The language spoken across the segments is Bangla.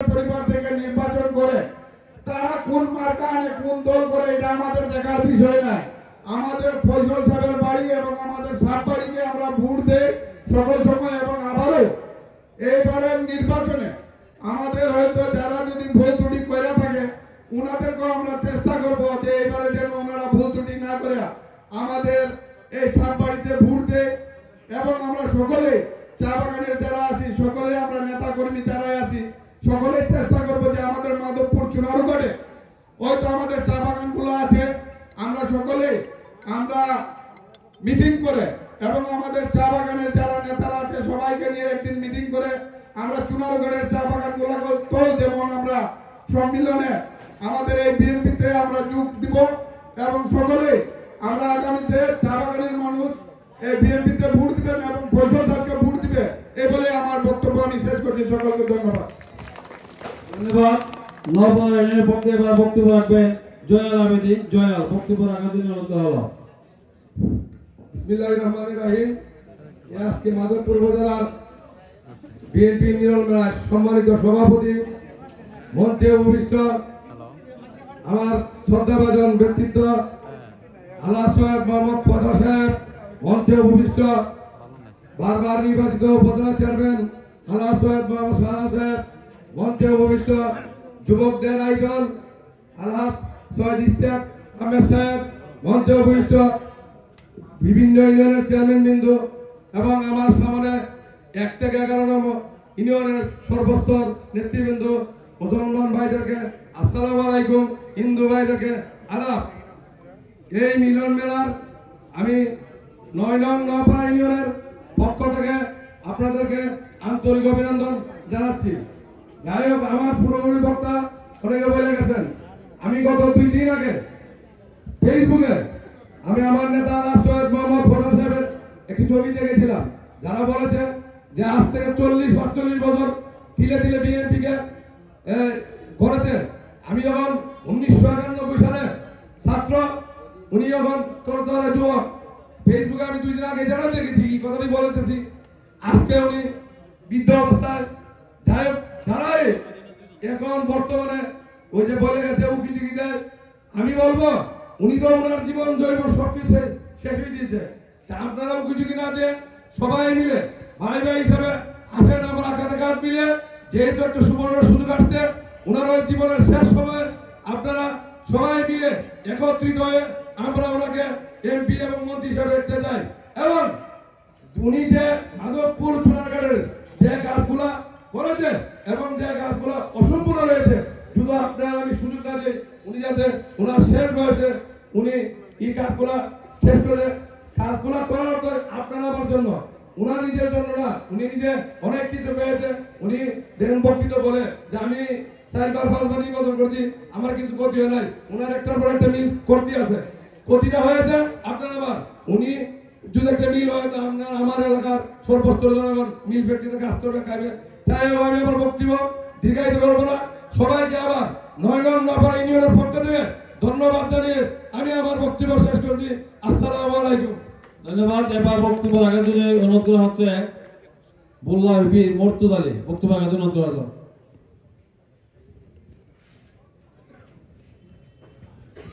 পরিবার থেকে নির্বাচন করে তারা কোন মার্কা আনে কোন দল করে এটা আমাদের দেখার বিষয় নয়। আমাদের ফয়সল সাহেবের বাড়ি এবং আমাদের সাত বাড়িকে আমরা ভোট দেই সকল সময় এবং আবারও এইবারের নির্বাচনে আমাদের হয়তো যারা যদি ভুল ত্রুটি করে থাকে উনাদেরকেও আমরা চেষ্টা করব যে এইবারে যেন ওনারা ভুল ত্রুটি না করে আমাদের এই সাত বাড়িতে ভোট দেয় এবং আমরা সকলে চা বাগানের যারা আছি সকলে আমরা নেতা কর্মী যারা আছি সকলে চেষ্টা করব যে আমাদের মাধবপুর চুনারুগড়ে হয়তো আমাদের চা বাগানগুলো আছে আমরা সকলে আমরা মিটিং করে এবং আমাদের চা বাগানের যারা নেতারা আছে সবাইকে নিয়ে একদিন মিটিং করে আমরা চুনারুগড়ের চা বাগানগুলোকে তো যেমন আমরা সম্মিলনে আমাদের এই বিএনপিতে আমরা যোগ দিব এবং সকলে আমরা আগামীতে চা বাগানের মানুষ এই বিএনপিতে ভোট দিবেন এবং ফয়সল সাহেবকে ভোট দিবে এই বলে আমার বক্তব্য আমি শেষ করছি। সকলকে ধন্যবাদ। ধন্যবাদ। নবনের পক্ষে এবার বক্তব্য রাখবেন জয়াল আবেদী। জয়াল বক্তব্য রাখার জন্য অনুরোধ করা হলো। বিসমিল্লাহির রহমানির রহিম। আজকে মাধবপুর উপজেলার বিএনপি মিলন মেলায় সম্মানিত সভাপতি মঞ্চে উপবিষ্ট আমার শ্রদ্ধাভাজন ব্যক্তিত্ব আল্লাহ সৈয়দ মোহাম্মদ ফজল সাহেব, মঞ্চে উপবিষ্ট বারবার নির্বাচিত উপজেলা চেয়ারম্যান আল্লাহ সৈয়দ মোহাম্মদ শাহ সাহেব, মঞ্চে উপবিষ্ট যুবকদের আইডল আল্লাহ সৈয়দ ইশতিয়াক আহমেদ সাহেব, মঞ্চে উপবিষ্ট বিভিন্ন ইউনিয়নের চেয়ারম্যান বিন্দু এবং আমার সামনে 1 থেকে 11 নম্বর ইউনিয়নের সর্বস্তর নেতৃবৃন্দ মুসলমান ভাইদেরকে আসসালামু আলাইকুম, হিন্দু ভাইদেরকে আদাব। এই মিলন মেলার আমি 9 নং নপাড়া ইউনিয়নের পক্ষ থেকে আপনাদেরকে আন্তরিক অভিনন্দন জানাচ্ছি। যাই হোক, আমার পুরোপুরি বক্তা অনেকে বলে গেছেন। আমি গত 2 দিন আগে ফেসবুকে আমি আমার নেতা সৈয়দ মোহাম্মদ ফজল সাহেবের একটি ছবি দেখেছিলাম, যারা বলেছে যে আজ থেকে 40-45 বছর তিলে তিলে বিএনপিকে করেছে। আমি যখন 1991 সালে ছাত্র, উনি যখন করতলা যুবক, ফেসবুকে আমি 2 দিন আগে যারা দেখেছি এই কথাটি বলেছি। আজকে উনি বৃদ্ধ অবস্থায়, যাই হোক যারাই এখন বর্তমানে ওই যে বলে গেছে উকি টিকি দেয়, আমি বলবো উনি তো ওনার জীবন জৈব সবকিছু শেষ হয়ে দিয়েছে। আপনারা উকি টিকি না দিয়ে সবাই মিলে ভাই ভাই হিসাবে আসেন, আমরা কাঁধে কাঁধ মিলে, যেহেতু একটা সুবর্ণ সুযোগ আসছে ওনার ওই জীবনের শেষ সময়, আপনারা সবাই মিলে একত্রিত হয়ে আমরা ওনাকে এমপি এবং মন্ত্রী হিসাবে দেখতে চাই। এবং উনি যে মাধবপুর চুনারগড়ের যে কাজগুলা করেছে এবং যে কাজগুলো অসম্পূর্ণ রয়েছে, শুধু আপনারা আমি সুযোগ না দিই, উনি যাতে ওনার শেষ বয়সে উনি এই কাজগুলা শেষ করে কাজগুলা করার তো আপনারা আমার জন্য, উনার নিজের জন্য না, উনি নিজে অনেক কিছু পেয়েছে। উনি দেখেন বক্তৃতা বলে যে আমি 4-5 নির্বাচন করছি, আমার কিছু ক্ষতি হয় নাই। উনার একটার পর একটা মিল করতে আছে, ক্ষতিটা হয়েছে আপনার আমার। উনি যদি একটা মিল হয় তা আপনার আমার এলাকার সর্বস্ত জনগণ মিল ফ্যাক্টরিতে কাজ করবে, খাইবে। তাই আমি আমার বক্তব্য দীর্ঘায়িত করবো না। সবাইকে আবার 9 নং নপাড়া ইউনিয়নের পক্ষ থেকে ধন্যবাদ জানিয়ে আমি আমার বক্তব্য শেষ করছি। আসসালামু আলাইকুম। ধন্যবাদ। এবার বক্তব্য রাখার জন্য অনুরোধ করা হচ্ছে বুল্লাহ বীর মর্তুজা আলী, বক্তব্য রাখার জন্য অনুরোধ করা হলো।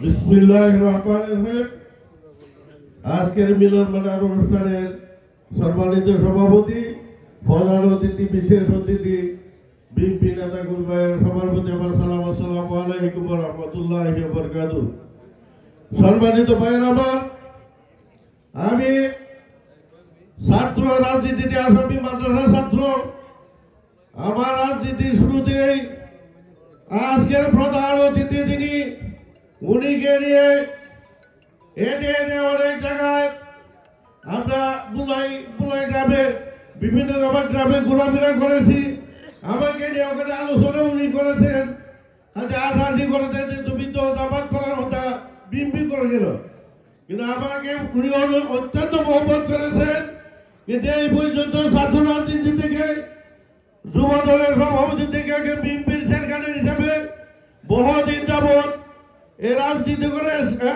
বিসমিল্লাহির রহমানির রহিম। আজকের মিলন মেলার অনুষ্ঠানের সম্মানিত সভাপতি, প্রধান অতিথি, বিশেষ অতিথি, বিএনপি নেতা গুলবাইয়ের সভাপতি, আমার সালাম, আসসালামু আলাইকুম ওয়া রাহমাতুল্লাহি ওয়া বারাকাতুহু। সম্মানিত ভাইয়ের আমার, আমি ছাত্র রাজনীতিতে আসামি, মাদ্রাসা ছাত্র। আমার রাজনীতির শুরুতেই আজকের প্রধান অতিথি তিনি, উনিকে নিয়ে এনে অনেক জায়গায় আমরা বুলাই গ্রামে বিভিন্ন গ্রামে ঘোরাফেরা করেছি। আমাকে নিয়ে ওখানে আলোচনা উনি করেছেন, আশাশি করেছেন যে তুমি তো জামাত করার কথা বিএনপি করে গেল, কিন্তু আমাকে উনি অত্যন্ত মহব্বত করেছেন। কিন্তু এই পর্যন্ত ছাত্র রাজনীতি থেকে, যুব দলের সভাপতি থেকে বিএনপির সেক্রেটারি হিসাবে বহুদিন যাবৎ এই রাজনীতি করে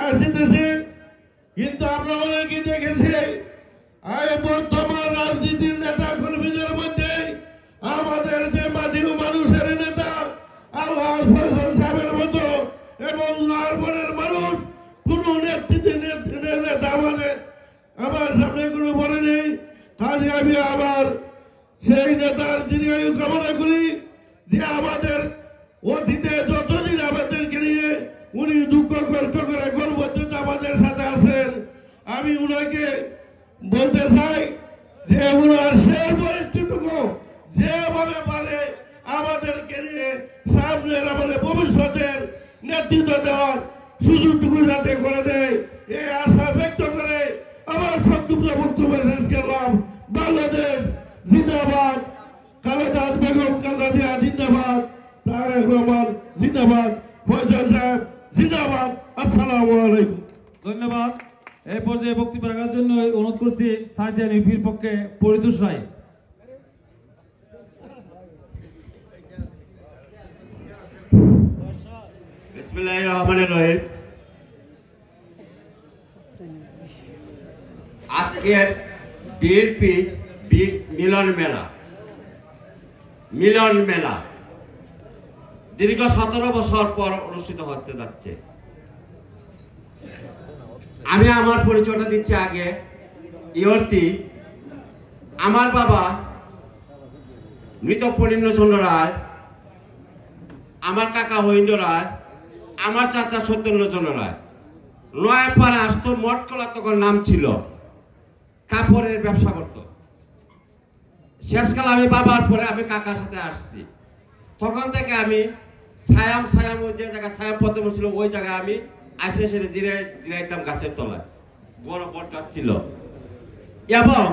আসিতেছে। কিন্তু আমরা অনেকে দেখেছি বর্তমান রাজনীতির নেতা কর্মীদের মধ্যে আমাদের যে মাটি মানুষের নেতা আমি আমার সেই নেতার দীর্ঘায়ু কামনা করি যে আমাদের অতীতে যতদিন আমাদেরকে নিয়ে উনি দুঃখ কষ্ট করে গর্বতে আমাদের সাথে আছেন, আমি উনাকে বলতে চাই যে উনার শেষ পরিস্থিতিটুকু যেভাবে পারে আমাদেরকে নিয়ে সামনের আমাদের ভবিষ্যতের নেতৃত্ব দেওয়ার সুযোগটুকু যাতে করে দেয়, এই আশা ব্যক্ত করে আমার সংক্ষিপ্ত বক্তব্য শেষ করলাম। বাংলাদেশ জিন্দাবাদ, খালেদা বেগম খালেদা জিয়া জিন্দাবাদ, তারেক রহমান জিন্দাবাদ, ফয়সাল সাহেব জিন্দাবাদ। আসসালামু আলাইকুম। ধন্যবাদ। এই পর্যায়ে বক্তব্য রাখার জন্য অনুরোধ করছি সাইদিয়ান ইউপির পক্ষে পরিতোষ রায়। বিসমিল্লাহির রহমানির রহিম। আজকের বিএনপি মিলন মেলা দীর্ঘ 17 বছর পর অনুষ্ঠিত হতে যাচ্ছে। আমি আমার পরিচয়টা দিচ্ছি আগে। ইয়র্তি আমার বাবা মৃত ফণীন্দ্রচন্দ্র রায়, আমার কাকা মহেন্দ্র রায়, আমার চাচা সত্যেন্দ্রচন্দ্র রায়। নয়াপাড়া আসতো, মঠকলা তখন নাম ছিল, কাপড়ের ব্যবসা করত। শেষকাল আমি বাবার পরে আমি কাকার সাথে আসছি। তখন থেকে আমি সায়াম ওই যে জায়গায় সায়াম পথে বসছিল ওই জায়গায় আমি আসে সেরে জিরাইতাম গাছের তলায়, বড় বট গাছ ছিল। এবং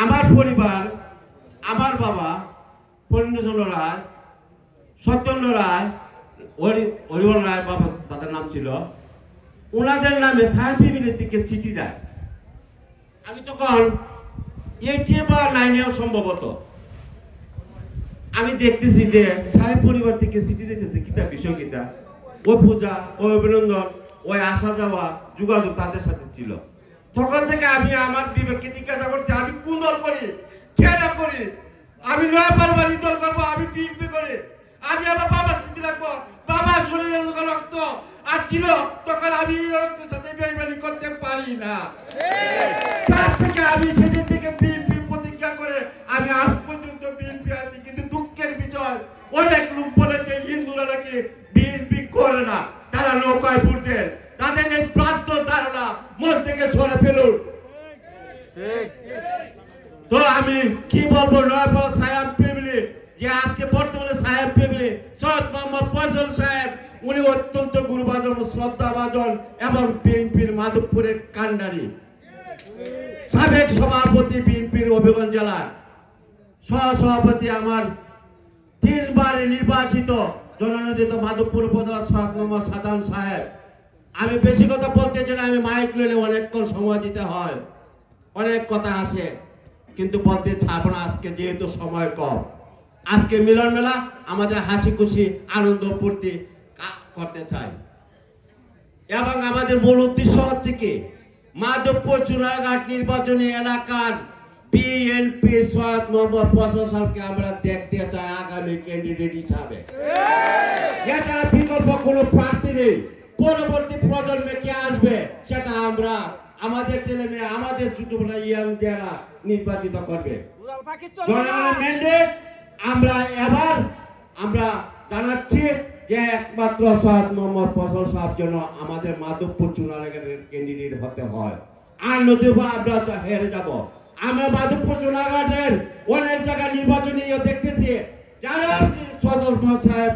আমার পরিবার, আমার বাবা ফণীন্দ্রচন্দ্র রায়, সত্যেন্দ্র রায়, হরিবল রায় বাবা তাদের নাম ছিল, ওনাদের নামে সায়াম ফ্যামিলির থেকে চিঠি যায়। আমি তখন 8 বা 9 সম্ভবত আমি দেখতেছি যে সাহেব পরিবার থেকে চিঠি দিতেছে, কিতা বিষয় কিতা, ওই পূজা, ওই অভিনন্দন, ওই আসা যাওয়া যোগাযোগ তাদের সাথে ছিল। তখন থেকে আমি আমার বিবেককে জিজ্ঞাসা করছি আমি কোন দল করি, কেন করি, আমি নয়া পারবানি দল করবো, আমি বিএনপি করি, আমি আমার বাবার চিঠি রাখবো, বাবার শরীরে রক্ত আর ছিল তখন আমি রক্তের সাথে বেইমানি করতে পারি না। তার থেকে আমি সেদিন থেকে বিএনপি প্রতিজ্ঞা করে আমি আজ পর্যন্ত বিএনপি আছি। কিন্তু দুঃখের বিষয় অনেক লোক বলেছে হিন্দুরা নাকি বিএনপি করে না, তারা নৌকায় ভোটের, তাদের এই প্রান্ত ধারণা মন থেকে সরে ফেলুন। তো আমি কি বলবো, নয়াপাড়া সায়াম ফ্যামিলি যে আজকে বর্তমানে সায়াম ফ্যামিলি সৈয়দ মোহাম্মদ ফয়সাল সাহেব উনি অত্যন্ত গুরুভাজন, শ্রদ্ধাভাজন এবং বিএনপির মাধবপুরের কান্ডারি, সাবেক সভাপতি বিএনপির হবিগঞ্জ জেলার, সহসভাপতি আমার 3 বার নির্বাচিত জননেত্রিত মাধবপুর উপজেলা সৈয়দ মোহাম্মদ সাদান সাহেব। আমি বেশি কথা বলতে চাই না, আমি মাইক নিলে অনেকক্ষণ সময় দিতে হয়, অনেক কথা আসে, কিন্তু বলতে ছাড়বো না আজকে যেহেতু সময় কম। আজকে মিলন মেলা আমাদের হাসি খুশি আনন্দ ফুর্তি করতে চাই এবং আমাদের মূল উদ্দেশ্য হচ্ছে কি, মাধবপুর চুনারঘাট নির্বাচনী এলাকার বিএনপি সৈয়দ মোহাম্মদ ফয়সাল সাহেবকে আমরা দেখতে চাই আগামী ক্যান্ডিডেট হিসাবে। এটা বিকল্প কোনো প্রার্থী নেই। পরবর্তী প্রজন্মে কে আসবে সেটা আমরা আমাদের ছেলে মেয়ে, আমাদের ছোটবেলা ইয়াং যারা নির্বাচিত করবে। জনগণের ম্যান্ডেট আমরা এবার আমরা জানাচ্ছি যে একমাত্র সৈয়দ মোহাম্মদ ফয়সাল সাহেব যেন আমাদের মাধবপুর চুনারঘাটের ক্যান্ডিডেট হতে হয়, আর নতুবা আমরা হেরে যাব। আমরা মাধবপুর চুনারঘাটের অনেক জায়গায় নির্বাচনী দেখতেছি যারা ফয়সাল সাহেব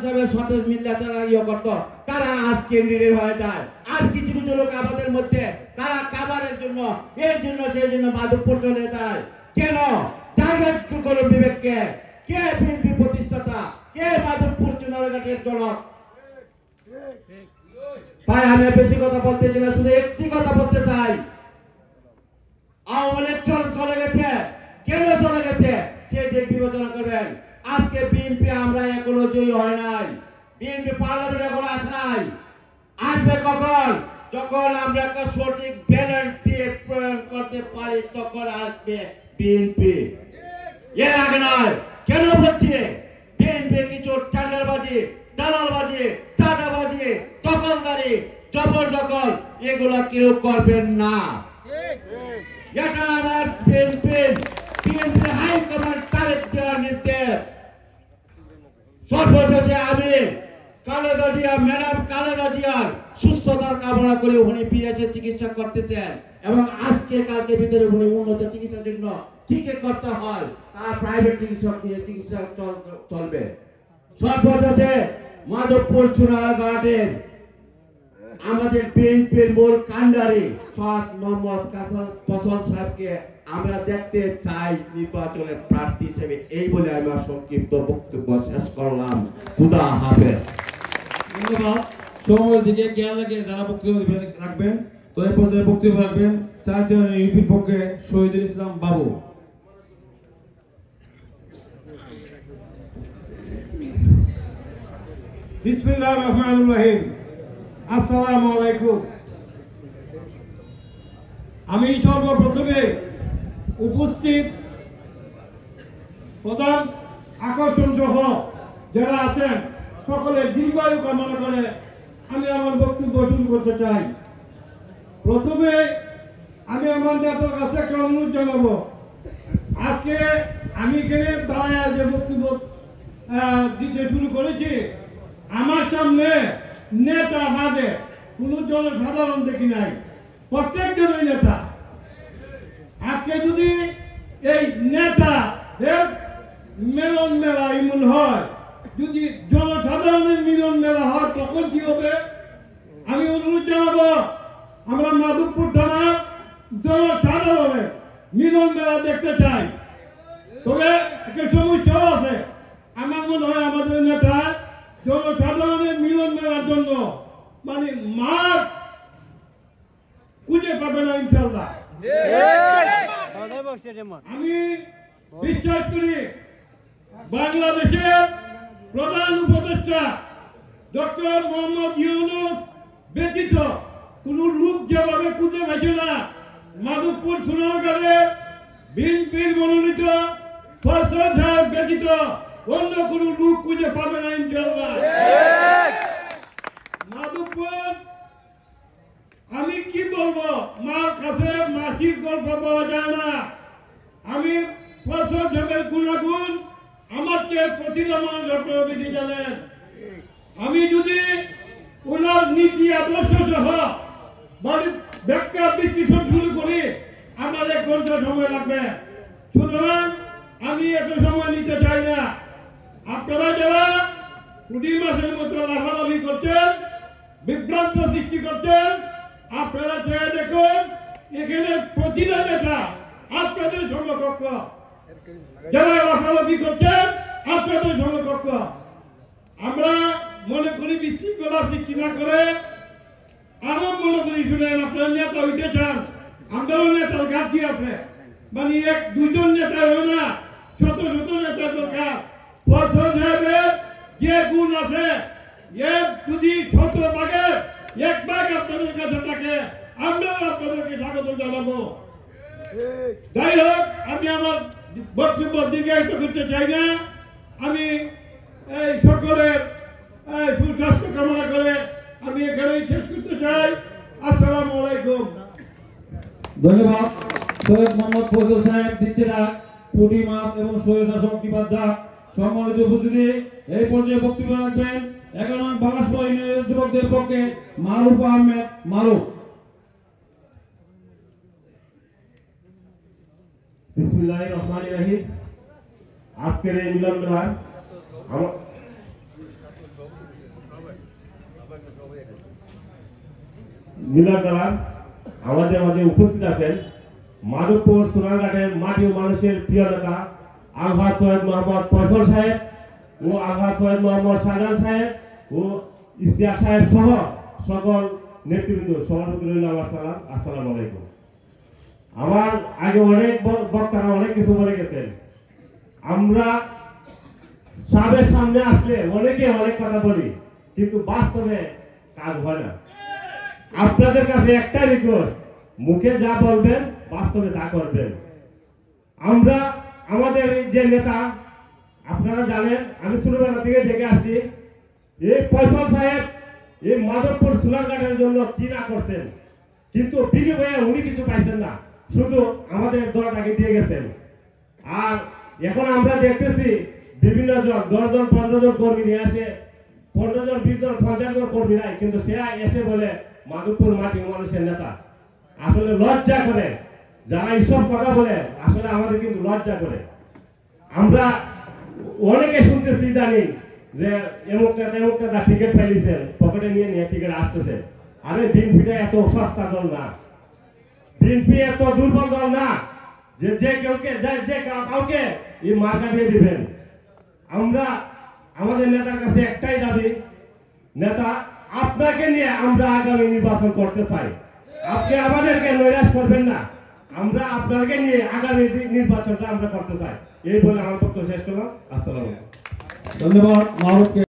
সাহেবের সাথে মিল্লা চালা করতো, তারা আজ ক্যান্ডিডেট হয়ে যায়। আর কিছু কিছু লোক আমাদের মধ্যে তারা খাবারের জন্য এই জন্য সেই জন্য মাধবপুর চলে যায়। কেন? জায়গা কোনো বিবেককে কে বিএনপি প্রতিষ্ঠাতা, কে মাধবপুর চুনারঘাটের জনক? তাই আমি বেশি কথা বলতে চাই না, শুধু একটি কথা বলতে চাই, আওয়ামী লীগ চলে গেছে, কেন চলে গেছে সেই দিক বিবেচনা করবেন। আজকে বিএনপি আমরা এখনো জয়ী হয় নাই, বিএনপি পার্লামেন্টে এখনো আসে নাই। আসবে কখন? যখন আমরা একটা সঠিক ব্যালেন্স দিয়ে প্রয়োগ করতে পারি তখন আসবে বিএনপি, এর আগে নয়। কেন বলছি? বিএনপি কিছু টেন্ডারবাজি, দালালবাজি, চাঁদাবাজি, দখলদারি, জবরদখল এগুলা কেউ করবেন না। এটা আমার বিএনপি বিএনপি হাইকমান্ড তারেক জিয়ার নির্দেশ। সর্বশেষে আমি খালেদা জিয়া, ম্যাডাম খালেদা জিয়ার সুস্থতার কামনা করে উনি বিদেশে চিকিৎসা করতেছেন এবং আজকে কালকে ভিতরে উনি উন্নত চিকিৎসার জন্য টিকে করতে হয়, তার প্রাইভেট চিকিৎসক নিয়ে চিকিৎসা চলবে। সর্বশেষে মাধবপুর চুনারঘাটের আমাদের বিএনপির মূল কান্ডারি সৈয়দ মোহাম্মদ ফসল সাহেবকে আমরা দেখতে চাই নির্বাচনের প্রার্থী হিসেবে। এই বলে আমি আমার সংক্ষিপ্ত বক্তব্য শেষ করলাম। খুদা হাফেজ। ধন্যবাদ। সময়ের দিকে খেয়াল রেখে যারা বক্তব্য রাখবেন, তো এই পর্যায়ে বক্তব্য রাখবেন চাইতে ইউপির পক্ষে শহীদুল ইসলাম বাবু। বিসমিল্লাহির রহমানির রহিম। আসসালামু আলাইকুম। আমি সর্বপ্রথমে উপস্থিত প্রধান আকর্ষণ সহ যারা আছেন সকলের দীর্ঘায়ু কামনা করে আমি আমার বক্তব্য শুরু করতে চাই। প্রথমে আমি আমার নেতার কাছে একটা অনুরোধ জানাবো, আজকে আমি এখানে দাঁড়ায় যে বক্তব্য দিতে শুরু করেছি, আমার সামনে নেতা বাদে কোনো জনসাধারণ দেখি নাই, প্রত্যেকজনই নেতা। আজকে যদি এই নেতা মিলন মেলা এমন হয়, যদি জনসাধারণের মিলন মেলা হয় তখন কি হবে? আমি অনুরোধ জানাবো, আমরা মাধবপুর থানার জনসাধারণের মিলন মেলা দেখতে চাই। তবে একটা সমস্যাও আছে, আমার মনে হয় আমাদের নেতা জনসাধারণের মিলন মেলার জন্য মানে মাঠ খুঁজে পাবে না ইনশাল্লাহ। আমি বিশ্বাস করি বাংলাদেশের প্রধান উপদেষ্টা ডক্টর মোহাম্মদ ইউনূস ব্যতীত কোন লোক যেভাবে খুঁজে পাইছে না, মাধবপুর সোনারগাঁয়ে বিএনপির মনোনীত ফসল সাহেব ব্যতীত অন্য কোন লোক খুঁজে পাবে না ইনশাআল্লাহ। মাধবপুর আমি কি বলবো, মার কাছে মাসিক গল্প পাওয়া যায় না। আমি ফসল সাহেবের গুণাগুণ আমার চেয়ে প্রতিটা মানুষ আপনারা বেশি জানেন। আমি যদি ওনার নীতি আদর্শ সহ ব্যাখ্যা বিশ্লেষণ শুরু করি আমার 1 ঘন্টা সময় লাগবে। সুতরাং আমি এত সময় নিতে চাই না। আপনারা যারা পুঁটি মাছের মতো লাফালাফি করছেন, বিভ্রান্ত সৃষ্টি করছেন, আপনারা চেয়ে দেখুন এখানে প্রতিটা নেতা আপনাদের সমকক্ষ, যারা লাফালাফি করছেন আপনাদের সমকক্ষ। আমরা মনে করি বিশৃঙ্খলা সৃষ্টি না করে আরো মনে করি শুনেন, আপনার নেতা হইতে চান, আমাদেরও নেতার ঘাটতি আছে, মানে 1-2 নেতা হয় না, শত শত নেতা দরকার। ফসল সাহেবের যে গুণ আছে এর যদি 100 ভাগের 1 ভাগ আপনাদের কাছে থাকে আমরাও আপনাদেরকে স্বাগত জানাবো। যাই হোক, আমি আমার বক্তব্য দীর্ঘায়িত করতে চাই না। আমি এই সকলের সুস্বাস্থ্য কামনা করে আমি এখানেই শেষ করতে চাই। আসসালামু আলাইকুম। ধন্যবাদ। সৈয়দ মোহাম্মদ ফজল সাহেব দিচ্ছে না পুঁটি মাছ এবং শরীর শাসক কিংবা যা সম্মানিত উপস্থিতি। এই পর্যায়ে বক্তব্য রাখবেন 11 নং বাগাসপাড়া ইউনিয়নের যুবকদের পক্ষে মারুফ আহমেদ মারুফ। বিসমিল্লাহির রহমানির রহিম। আজকের এই মিলন মেলায় আমাদের মাঝে উপস্থিত আছেন মাধবপুর সোনারঘাটের মাটি ও মানুষের প্রিয় নেতা আলহাজ সৈয়দ মোহাম্মদ ফসল সাহেব ও আলহাজ সৈয়দ মোহাম্মদ শাহজাহান সাহেব ও ইশতিয়াক সাহেব সহ সকল নেতৃবৃন্দ। সভাপতি রইল আমার সালাম। আসসালামু আলাইকুম। আমার আগে অনেক বক্তারা অনেক কিছু বলে গেছেন। আমরা সাবের সামনে আসলে অনেকে অনেক কথা বলি, কিন্তু বাস্তবে কাজ হয় না। আপনাদের কাছে একটা রিকোয়েস্ট, মুখে যা বলবেন বাস্তবে তা করবেন। আমরা আমাদের যে নেতা আপনারা জানেন, আমি ছোটবেলা থেকে দেখে আসছি এই ফসল সাহেব এই মাধবপুর সোনারঘাটের জন্য কি না করছেন, কিন্তু বিনিময়ে উনি কিছু পাইছেন না, শুধু আমাদের দলটাকে দিয়ে গেছেন। আর এখন আমরা দেখতেছি বিভিন্ন জন 10 জন 15 জন কর্মী নিয়ে আসে, 15 জন 20 জন 50 জন কর্মী নাই, কিন্তু সে এসে বলে মাধবপুর মাটি ও মানুষের নেতা। আসলে লজ্জা করে যারা এইসব কথা বলে, আসলে আমাদের কিন্তু লজ্জা করে। আমরা অনেকে শুনতেছি ইদানিং যে এমুক নেতা টিকিট পাইছে, পকেটে নিয়ে নিয়ে টিকিট আসতেছে। আরে বিএনপিটা এত সস্তা দল না, বিএনপি এত দুর্বল দল না যে কাউকে এই মার্কা দিয়ে দিবেন। আমরা আমাদের নেতার কাছে একটাই দাবি, নেতা আপনাকে নিয়ে আমরা আগামী নির্বাচন করতে চাই, আপনি আমাদেরকে নৈরাশ করবেন না, আমরা আপনাকে নিয়ে আগামী নির্বাচনটা আমরা করতে চাই। এই বলে আমার বক্তব্য শেষ করলাম। আসসালামু আলাইকুম। ধন্যবাদ মাহরুফকে।